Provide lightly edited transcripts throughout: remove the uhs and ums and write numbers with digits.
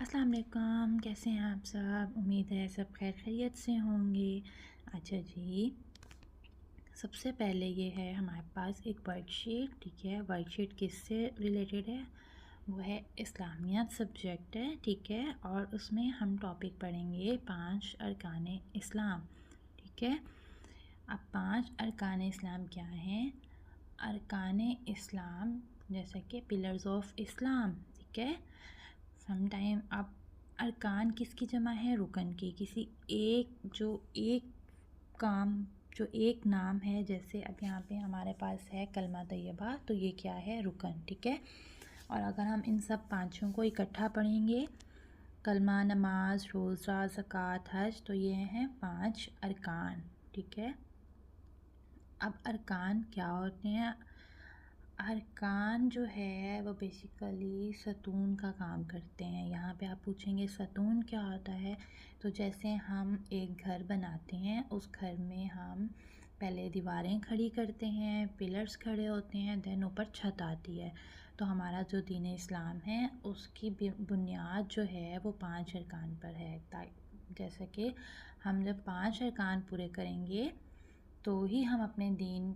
अस्सलाम वालेकुम, कैसे हैं आप सब। उम्मीद है सब खैर खैरियत से होंगे। अच्छा जी, सबसे पहले ये है हमारे पास एक वर्कशीट। ठीक है, वर्कशीट किससे रिलेटेड है? वो है इस्लामियत सब्जेक्ट है। ठीक है, और उसमें हम टॉपिक पढ़ेंगे 5 अरकान इस्लाम। ठीक है, अब 5 अरकान इस्लाम क्या हैं? अरकान इस्लाम जैसे कि पिलर्स ऑफ इस्लाम। ठीक है, समटाइम आप अरकान किसकी जमा है? रुकन की। किसी एक जो एक काम जो एक नाम है, जैसे अब यहाँ पे हमारे पास है कलमा तैयबा, तो ये क्या है? रुकन। ठीक है, और अगर हम इन सब पांचों को इकट्ठा पढ़ेंगे, कलमा, नमाज, रोज़ा, ज़कात, हज, तो ये हैं 5 अरकान। ठीक है, अब अरकान क्या होते हैं? अरकान जो है वो बेसिकली सतून का काम करते हैं। यहाँ पे आप पूछेंगे सतून क्या होता है? तो जैसे हम एक घर बनाते हैं, उस घर में हम पहले दीवारें खड़ी करते हैं, पिलर्स खड़े होते हैं, देन ऊपर छत आती है। तो हमारा जो दीन इस्लाम है उसकी बुनियाद जो है वो 5 अरकान पर है। जैसे कि हम जब 5 अरकान पूरे करेंगे तो ही हम अपने दीन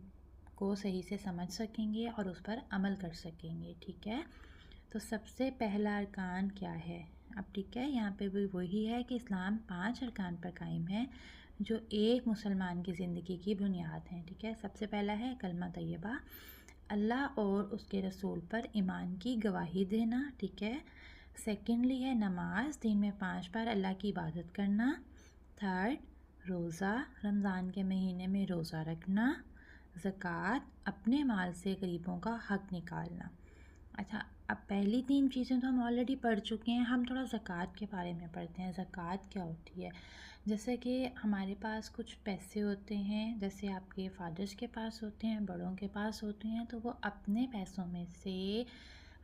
को सही से समझ सकेंगे और उस पर अमल कर सकेंगे। ठीक है, तो सबसे पहला अरकान क्या है? अब ठीक है, यहाँ पे भी वही है कि इस्लाम 5 अरकान पर कायम है जो एक मुसलमान की ज़िंदगी की बुनियाद हैं। ठीक है, सबसे पहला है कलमा तैयबा, अल्लाह और उसके रसूल पर ईमान की गवाही देना। ठीक है, सेकेंडली है नमाज, दिन में 5 बार अल्लाह की इबादत करना। थर्ड, रोज़ा, रमज़ान के महीने में रोज़ा रखना। ज़कात, अपने माल से गरीबों का हक़ निकालना। अच्छा, अब पहली 3 चीज़ें तो हम ऑलरेडी पढ़ चुके हैं, हम थोड़ा ज़कात के बारे में पढ़ते हैं। ज़कात क्या होती है? जैसे कि हमारे पास कुछ पैसे होते हैं, जैसे आपके फादर्स के पास होते हैं, बड़ों के पास होते हैं, तो वो अपने पैसों में से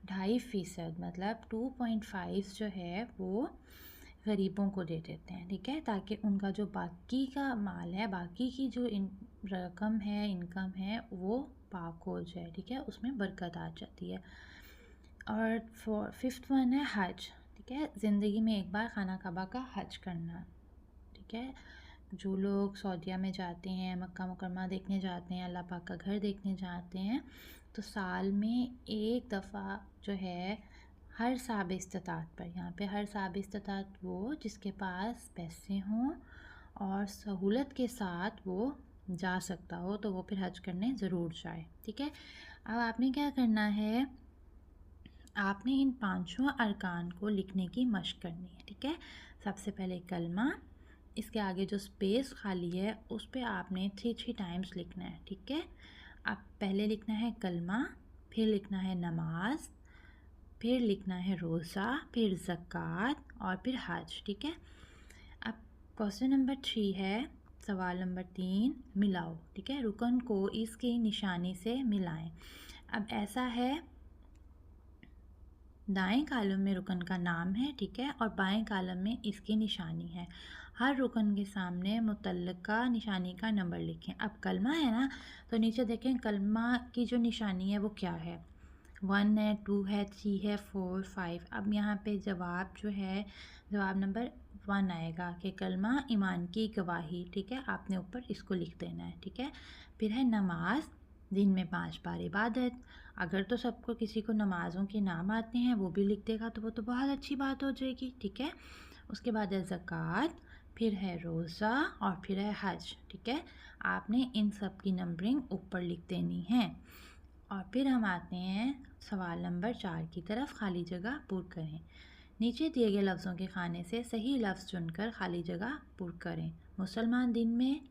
2.5% मतलब 2.5 जो है वो गरीबों को दे देते हैं। ठीक है, ताकि उनका जो बाकी का माल है, बाकी की जो रकम है, इनकम है, वो पाक हो जाए। ठीक है, उसमें बरकत आ जाती है। और फिफ्थ वन है हज। ठीक है, ज़िंदगी में एक बार खाना काबा का हज करना। ठीक है, जो लोग सऊदीया में जाते हैं, मक्का मुकरमा देखने जाते हैं, अल्लाह पाक का घर देखने जाते हैं, तो साल में एक दफ़ा जो है हर साब इस्तात पर, यहाँ पे हर साब इस्तात वो जिसके पास पैसे हों और सहूलत के साथ वो जा सकता हो, तो वो फिर हज करने ज़रूर जाए। ठीक है, अब आपने क्या करना है? आपने इन 5 अरकान को लिखने की मशक करनी है। ठीक है, सबसे पहले कलमा, इसके आगे जो स्पेस खाली है उस पर आपने 3 टाइम्स लिखना है। ठीक है, अब पहले लिखना है कलमा, फिर लिखना है नमाज, फिर लिखना है रोज़ा, फिर ज़कात और फिर हज। ठीक है, अब क्वेश्चन नंबर 3 है, सवाल नंबर 3, मिलाओ। ठीक है, रुकन को इसकी निशानी से मिलाएं। अब ऐसा है, दाएं कॉलम में रुकन का नाम है। ठीक है, और बाएं कॉलम में इसकी निशानी है। हर रुकन के सामने मुतल्लका निशानी का नंबर लिखें। अब कलमा है ना, तो नीचे देखें कलमा की जो निशानी है वो क्या है? 1 है, 2 है, 3 है, 4, 5। अब यहाँ पे जवाब जो है, जवाब नंबर 1 आएगा कि कलमा ईमान की गवाही। ठीक है, आपने ऊपर इसको लिख देना है। ठीक है, फिर है नमाज, दिन में 5 बार इबादत। अगर तो सबको किसी को नमाज़ों के नाम आते हैं वो भी लिख देगा तो वो तो बहुत अच्छी बात हो जाएगी। ठीक है, उसके बाद है ज़कात, फिर है रोज़ा और फिर है हज। ठीक है, आपने इन सब की नंबरिंग ऊपर लिख देनी है। और फिर हम आते हैं सवाल नंबर 4 की तरफ, खाली जगह पूर करें। नीचे दिए गए लफ्ज़ों के खाने से सही लफ्ज़ चुनकर खाली जगह पूर करें। मुसलमान दिन में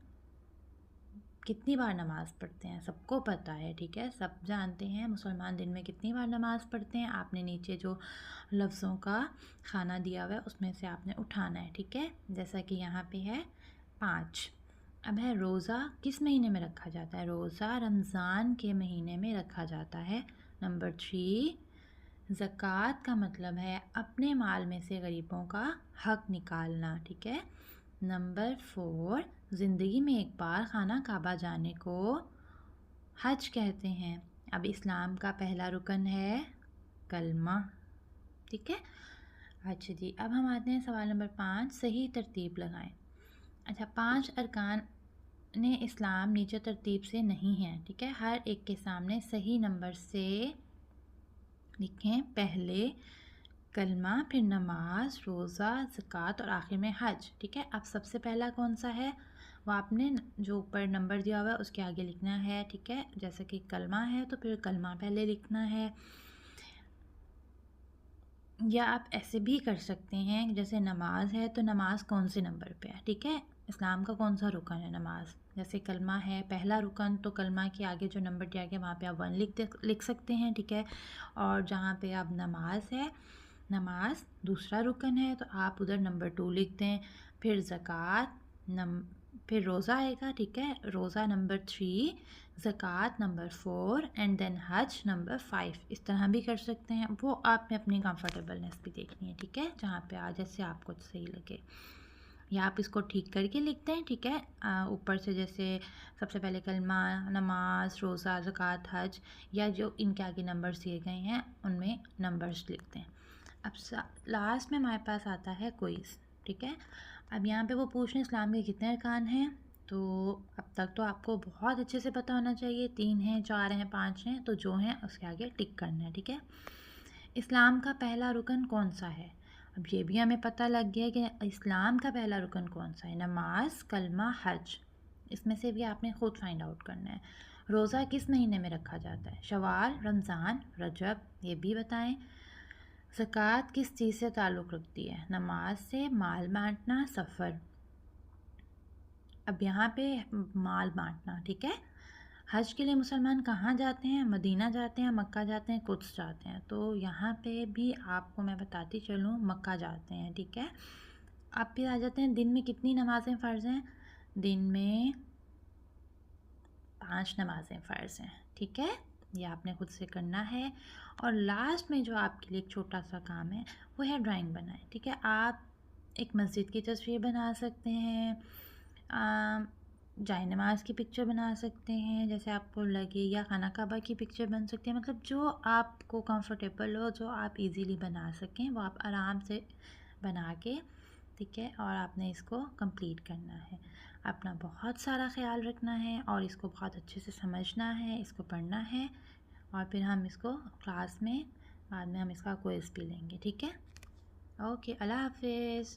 कितनी बार नमाज़ पढ़ते हैं? सबको पता है। ठीक है, सब जानते हैं मुसलमान दिन में कितनी बार नमाज़ पढ़ते हैं। आपने नीचे जो लफ्ज़ों का खाना दिया हुआ है उसमें से आपने उठाना है। ठीक है, जैसा कि यहाँ पे है 5। अब है रोज़ा किस महीने में रखा जाता है? रोज़ा रमज़ान के महीने में रखा जाता है। नंबर 3, ज़कात का मतलब है अपने माल में से गरीबों का हक़ निकालना। ठीक है, नंबर 4, ज़िंदगी में एक बार खाना काबा जाने को हज कहते हैं। अब इस्लाम का पहला रुकन है कलमा। ठीक है, अच्छा जी, अब हम आते हैं सवाल नंबर 5, सही तरतीब लगाएं। अच्छा, 5 अरकान ने इस्लाम नीचे तरतीब से नहीं है, ठीक है। हर एक के सामने सही नंबर से लिखें। पहले कलमा, फिर नमाज, रोज़ा, ज़कात और आखिर में हज, ठीक है। अब सबसे पहला कौन सा है, वो आपने जो ऊपर नंबर दिया हुआ है उसके आगे लिखना है, ठीक है। जैसे कि कलमा है तो फिर कलमा पहले लिखना है, या आप ऐसे भी कर सकते हैं, जैसे नमाज है तो नमाज कौन से नंबर पे है, ठीक है। इस्लाम का कौन सा रुकन है नमाज, जैसे कलमा है पहला रुकन, तो कलमा के आगे जो नंबर दिया गया वहाँ पे आप 1 लिख सकते हैं, ठीक है। और जहाँ पे अब नमाज है, नमाज दूसरा रुकन है तो आप उधर नंबर 2 लिख दें। फिर ज़कात फिर रोज़ा आएगा, ठीक है। रोज़ा नंबर 3, ज़कात नंबर 4 एंड देन हज नंबर 5। इस तरह भी कर सकते हैं, वो आप में अपनी कंफर्टेबलनेस भी देखनी है, ठीक है। जहाँ पे आ जैसे आपको सही लगे, या आप इसको ठीक करके लिखते हैं, ठीक है। ऊपर से जैसे सबसे पहले कलमा, नमाज, रोज़ा, ज़कात, हज, या जो इनके आगे नंबर्स दिए गए हैं उनमें नंबर्स लिखते हैं। अब लास्ट में हमारे पास आता है क्विज़, ठीक है। अब यहाँ पे वो पूछ रहे हैं इस्लाम के कितने अरकान हैं, तो अब तक तो आपको बहुत अच्छे से पता होना चाहिए, 3 हैं, 4 हैं, 5 हैं, तो जो हैं उसके आगे टिक करना है, ठीक है। इस्लाम का पहला रुकन कौन सा है, अब ये भी हमें पता लग गया कि इस्लाम का पहला रुकन कौन सा है, नमाज, कलमा, हज। इसमें से भी आपने खुद फाइंड आउट करना है। रोज़ा किस महीने में रखा जाता है, शवाल, रमज़ान, रजब, ये भी बताएं। ज़कात किस चीज़ से ताल्लुक़ रखती है, नमाज से, माल बांटना, सफ़र। अब यहाँ पे माल बांटना, ठीक है। हज के लिए मुसलमान कहाँ जाते हैं, मदीना जाते हैं, मक्का जाते हैं, कुद्स जाते हैं, तो यहाँ पे भी आपको मैं बताती चलूँ, मक्का जाते हैं, ठीक है। अब फिर आ जाते हैं दिन में कितनी नमाज़ें फ़र्ज़ हैं, दिन में 5 नमाज़ें फ़र्ज़ हैं, ठीक है। ये आपने खुद से करना है। और लास्ट में जो आपके लिए एक छोटा सा काम है वो है ड्राइंग बनाएं, ठीक है। आप एक मस्जिद की तस्वीर बना सकते हैं, जाए नमाज की पिक्चर बना सकते हैं जैसे आपको लगे, या खाना काबा की पिक्चर बन सकती है, मतलब जो आपको कंफर्टेबल हो, जो आप इजीली बना सकें, वो आप आराम से बना के, ठीक है। और आपने इसको कंप्लीट करना है। अपना बहुत सारा ख्याल रखना है और इसको बहुत अच्छे से समझना है, इसको पढ़ना है, और फिर हम इसको क्लास में बाद में हम इसका क्विज़ भी लेंगे, ठीक है। ओके, अल्लाह हाफिज़।